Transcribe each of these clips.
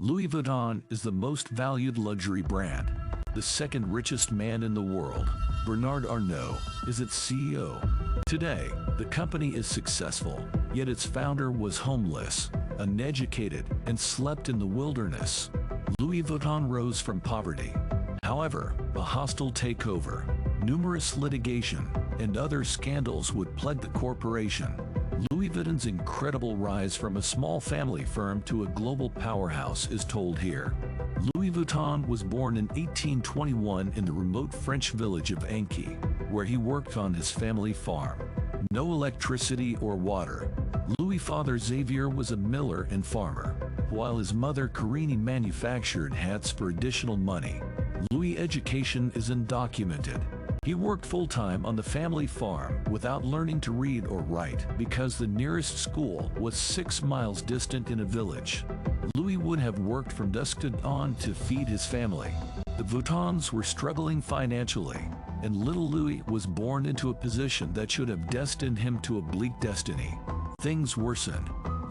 Louis Vuitton is the most valued luxury brand. The second richest man in the world, Bernard Arnault, is its CEO. Today, the company is successful, yet its founder was homeless, uneducated, and slept in the wilderness. Louis Vuitton rose from poverty. However, a hostile takeover, numerous litigation, and other scandals would plague the corporation. Louis Vuitton's incredible rise from a small family firm to a global powerhouse is told here. Louis Vuitton was born in 1821 in the remote French village of Anqui, where he worked on his family farm. No electricity or water. Louis' father Xavier was a miller and farmer, while his mother Carini manufactured hats for additional money. Louis' education is undocumented. He worked full-time on the family farm without learning to read or write because the nearest school was 6 miles distant in a village. Louis would have worked from dusk to dawn to feed his family. The Vuittons were struggling financially, and little Louis was born into a position that should have destined him to a bleak destiny. Things worsened.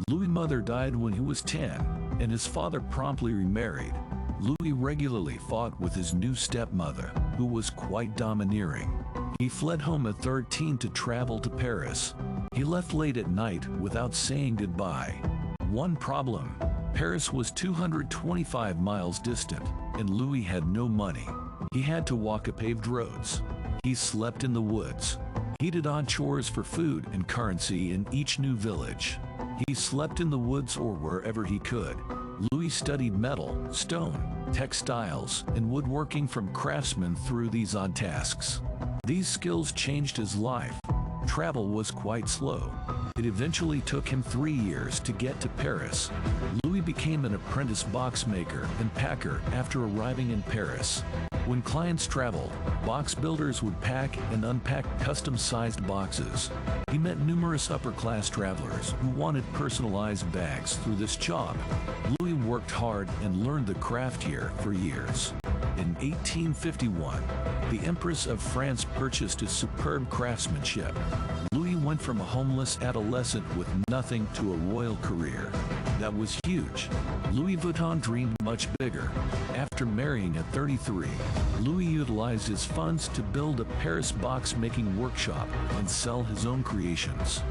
Louis' mother died when he was 10, and his father promptly remarried. Louis regularly fought with his new stepmother, who was quite domineering. He fled home at 13 to travel to Paris. He left late at night without saying goodbye. One problem: Paris was 225 miles distant, and Louis had no money. He had to walk a paved roads. He slept in the woods. He did odd chores for food and currency in each new village. He slept in the woods or wherever he could. Louis studied metal, stone, textiles, and woodworking from craftsmen through these odd tasks. These skills changed his life. Travel was quite slow. It eventually took him 3 years to get to Paris. Louis became an apprentice box maker and packer after arriving in Paris. When clients traveled, box builders would pack and unpack custom-sized boxes. He met numerous upper-class travelers who wanted personalized bags through this job. Louis worked hard and learned the craft here for years. In 1851, the Empress of France purchased his superb craftsmanship. Louis went from a homeless adolescent with nothing to a royal career. That was huge. Louis Vuitton dreamed much bigger. After marrying at 33, Louis utilized his funds to build a Paris box-making workshop and sell his own creations.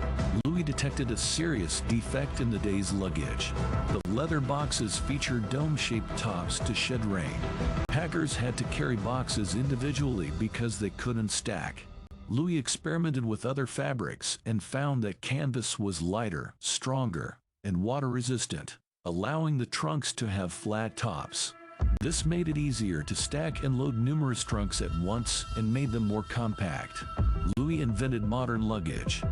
Louis detected a serious defect in the day's luggage. The leather boxes featured dome-shaped tops to shed rain. Packers had to carry boxes individually because they couldn't stack. Louis experimented with other fabrics and found that canvas was lighter, stronger, and water-resistant, allowing the trunks to have flat tops. This made it easier to stack and load numerous trunks at once and made them more compact. Louis invented modern luggage.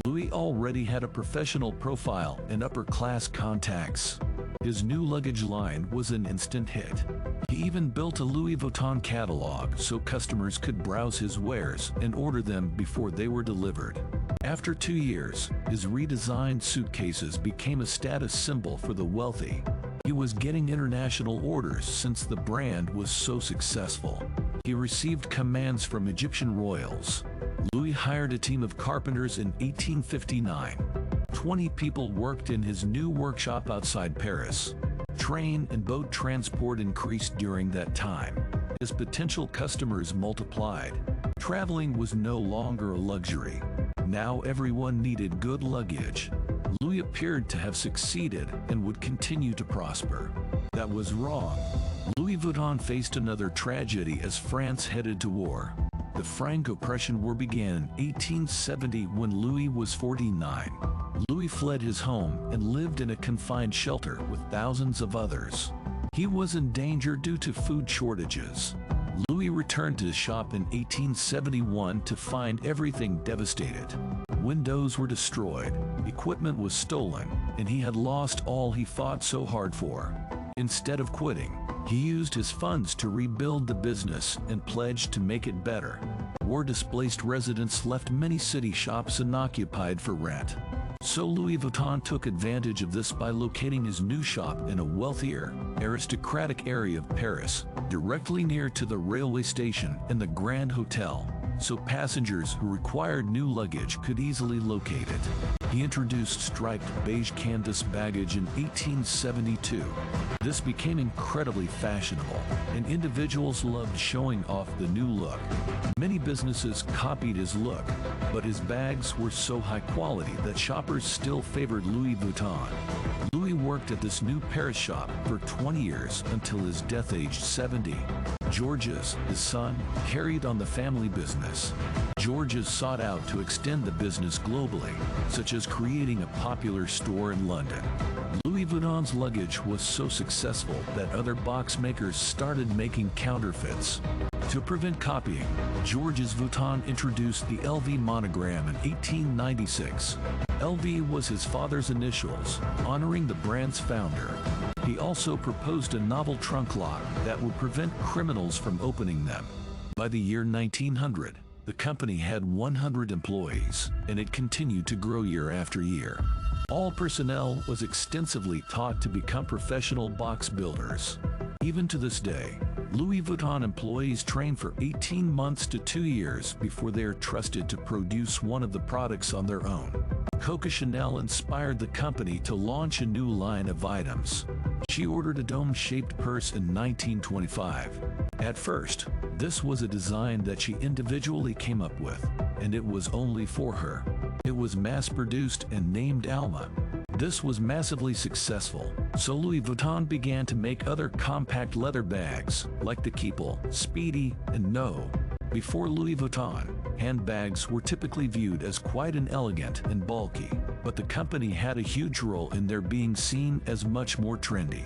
Louis already had a professional profile and upper-class contacts. His new luggage line was an instant hit. He even built a Louis Vuitton catalog so customers could browse his wares and order them before they were delivered. After 2 years, his redesigned suitcases became a status symbol for the wealthy. He was getting international orders since the brand was so successful. He received commands from Egyptian royals. Louis hired a team of carpenters in 1859. 20 people worked in his new workshop outside Paris. Train and boat transport increased during that time. His potential customers multiplied. Traveling was no longer a luxury. Now everyone needed good luggage. Louis appeared to have succeeded and would continue to prosper. That was wrong. Louis Vuitton faced another tragedy as France headed to war. The Franco-Prussian War began in 1870 when Louis was 49. Louis fled his home and lived in a confined shelter with thousands of others. He was in danger due to food shortages. Louis returned to his shop in 1871 to find everything devastated. Windows were destroyed, equipment was stolen, and he had lost all he fought so hard for. Instead of quitting, he used his funds to rebuild the business and pledged to make it better. War-displaced residents left many city shops unoccupied for rent. So Louis Vuitton took advantage of this by locating his new shop in a wealthier, aristocratic area of Paris, directly near to the railway station and the Grand Hotel. so passengers who required new luggage could easily locate it. He introduced striped beige canvas baggage in 1872. This became incredibly fashionable, and individuals loved showing off the new look. Many businesses copied his look, but his bags were so high quality that shoppers still favored Louis Vuitton. Louis worked at this new Paris shop for 20 years until his death aged 70. Georges, his son, carried on the family business. Georges sought out to extend the business globally, such as creating a popular store in London. Louis Vuitton's luggage was so successful that other box makers started making counterfeits. To prevent copying, Georges Vuitton introduced the LV monogram in 1896. LV was his father's initials, honoring the brand's founder. He also proposed a novel trunk lock that would prevent criminals from opening them. By the year 1900, the company had 100 employees, and it continued to grow year after year. All personnel was extensively taught to become professional box builders. Even to this day, Louis Vuitton employees train for 18 months to 2 years before they are trusted to produce one of the products on their own. Coco Chanel inspired the company to launch a new line of items. She ordered a dome-shaped purse in 1925. At first, this was a design that she individually came up with, and it was only for her. It was mass-produced and named Alma. This was massively successful, so Louis Vuitton began to make other compact leather bags, like the Keepel, Speedy, and No. Before Louis Vuitton, handbags were typically viewed as quite inelegant and bulky, but the company had a huge role in their being seen as much more trendy.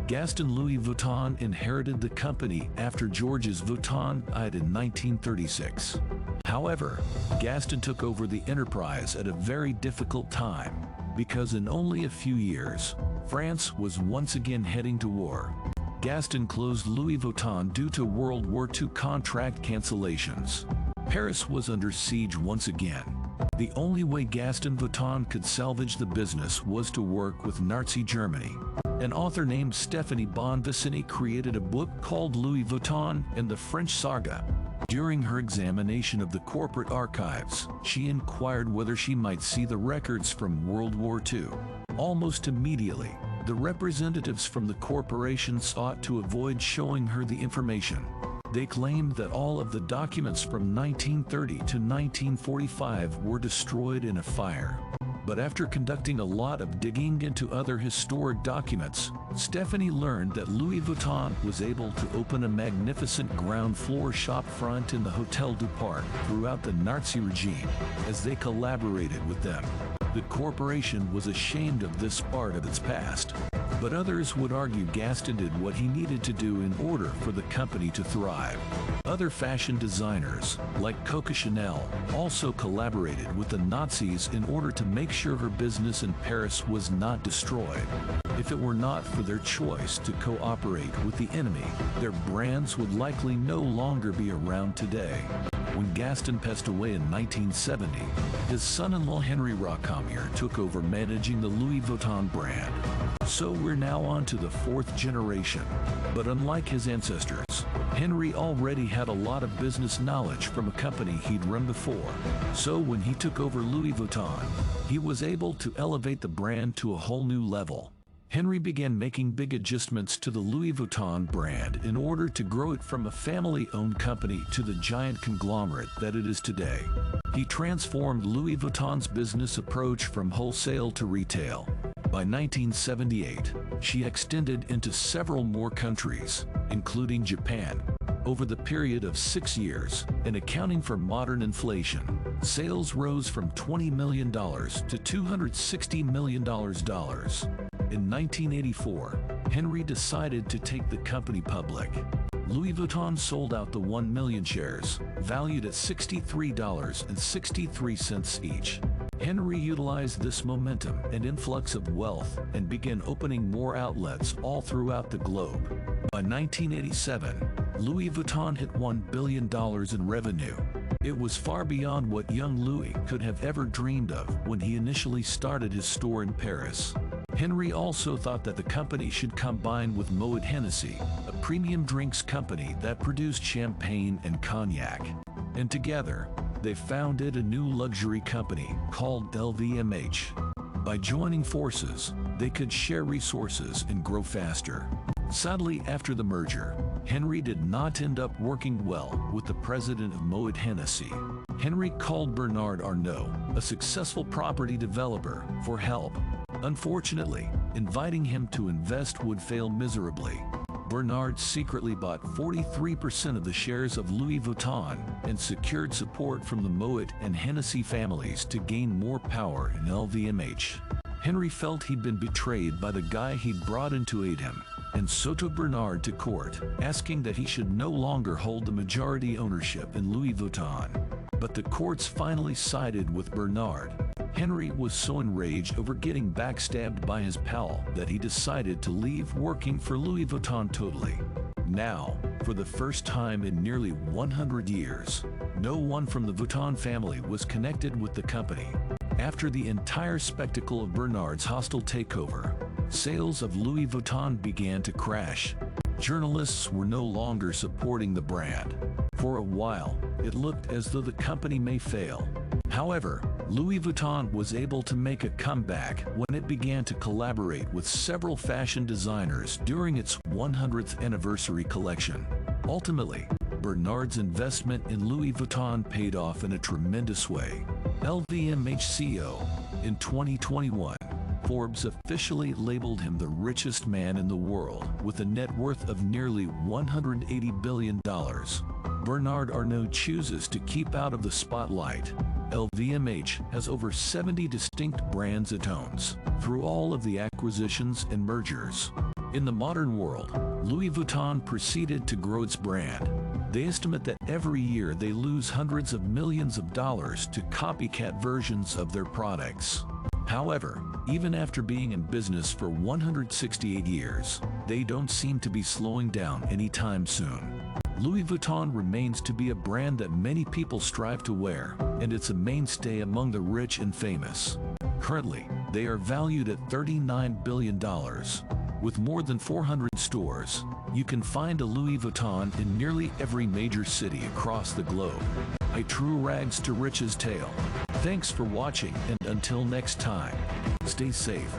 Gaston Louis Vuitton inherited the company after Georges Vuitton died in 1936. However, Gaston took over the enterprise at a very difficult time, because in only a few years, France was once again heading to war. Gaston closed Louis Vuitton due to World War II contract cancellations. Paris was under siege once again. The only way Gaston Vuitton could salvage the business was to work with Nazi Germany. An author named Stephanie Bonvicini created a book called Louis Vuitton and the French Saga. During her examination of the corporate archives, she inquired whether she might see the records from World War II. Almost immediately, the representatives from the corporation sought to avoid showing her the information. They claimed that all of the documents from 1930 to 1945 were destroyed in a fire. But after conducting a lot of digging into other historic documents, Stephanie learned that Louis Vuitton was able to open a magnificent ground floor shop front in the Hotel du Parc throughout the Nazi regime, as they collaborated with them. The corporation was ashamed of this part of its past, but others would argue Gaston did what he needed to do in order for the company to thrive. Other fashion designers, like Coco Chanel, also collaborated with the Nazis in order to make sure her business in Paris was not destroyed. If it were not for their choice to cooperate with the enemy, their brands would likely no longer be around today. When Gaston passed away in 1970, his son-in-law Henry Rocamier took over managing the Louis Vuitton brand. So we're now on to the fourth generation. But unlike his ancestors, Henry already had a lot of business knowledge from a company he'd run before. So when he took over Louis Vuitton, he was able to elevate the brand to a whole new level. Henry began making big adjustments to the Louis Vuitton brand in order to grow it from a family-owned company to the giant conglomerate that it is today. He transformed Louis Vuitton's business approach from wholesale to retail. By 1978, she extended into several more countries, including Japan. Over the period of 6 years, and accounting for modern inflation, sales rose from $20 million to $260 million. In 1984, Henry decided to take the company public. Louis Vuitton sold out the 1 million shares, valued at $63.63 each. Henry utilized this momentum and influx of wealth and began opening more outlets all throughout the globe. By 1987, Louis Vuitton hit $1 billion in revenue. It was far beyond what young Louis could have ever dreamed of when he initially started his store in Paris. Henry also thought that the company should combine with Moet Hennessy, a premium drinks company that produced champagne and cognac. and together, they founded a new luxury company called LVMH. By joining forces, they could share resources and grow faster. Sadly, after the merger, Henry did not end up working well with the president of Moet Hennessy. Henry called Bernard Arnault, a successful property developer, for help. Unfortunately, inviting him to invest would fail miserably. Bernard secretly bought 43% of the shares of Louis Vuitton and secured support from the Moet and Hennessy families to gain more power in LVMH. Henry felt he'd been betrayed by the guy he'd brought in to aid him, and so took Bernard to court, asking that he should no longer hold the majority ownership in Louis Vuitton. But the courts finally sided with Bernard. Henry was so enraged over getting backstabbed by his pal that he decided to leave working for Louis Vuitton totally. Now, for the first time in nearly 100 years, no one from the Vuitton family was connected with the company. After the entire spectacle of Bernard's hostile takeover, sales of Louis Vuitton began to crash. Journalists were no longer supporting the brand. For a while, it looked as though the company may fail. However, Louis Vuitton was able to make a comeback when it began to collaborate with several fashion designers during its 100th anniversary collection. Ultimately, Bernard's investment in Louis Vuitton paid off in a tremendous way. LVMH CEO. In 2021, Forbes officially labeled him the richest man in the world with a net worth of nearly $180 billion. Bernard Arnault chooses to keep out of the spotlight. LVMH has over 70 distinct brands it owns through all of the acquisitions and mergers. In the modern world, Louis Vuitton proceeded to grow its brand. They estimate that every year they lose hundreds of millions of dollars to copycat versions of their products. However, even after being in business for 168 years, they don't seem to be slowing down anytime soon. Louis Vuitton remains to be a brand that many people strive to wear, and it's a mainstay among the rich and famous. Currently, they are valued at $39 billion. With more than 400 stores, you can find a Louis Vuitton in nearly every major city across the globe. A true rags to riches tale. Thanks for watching, and until next time, stay safe.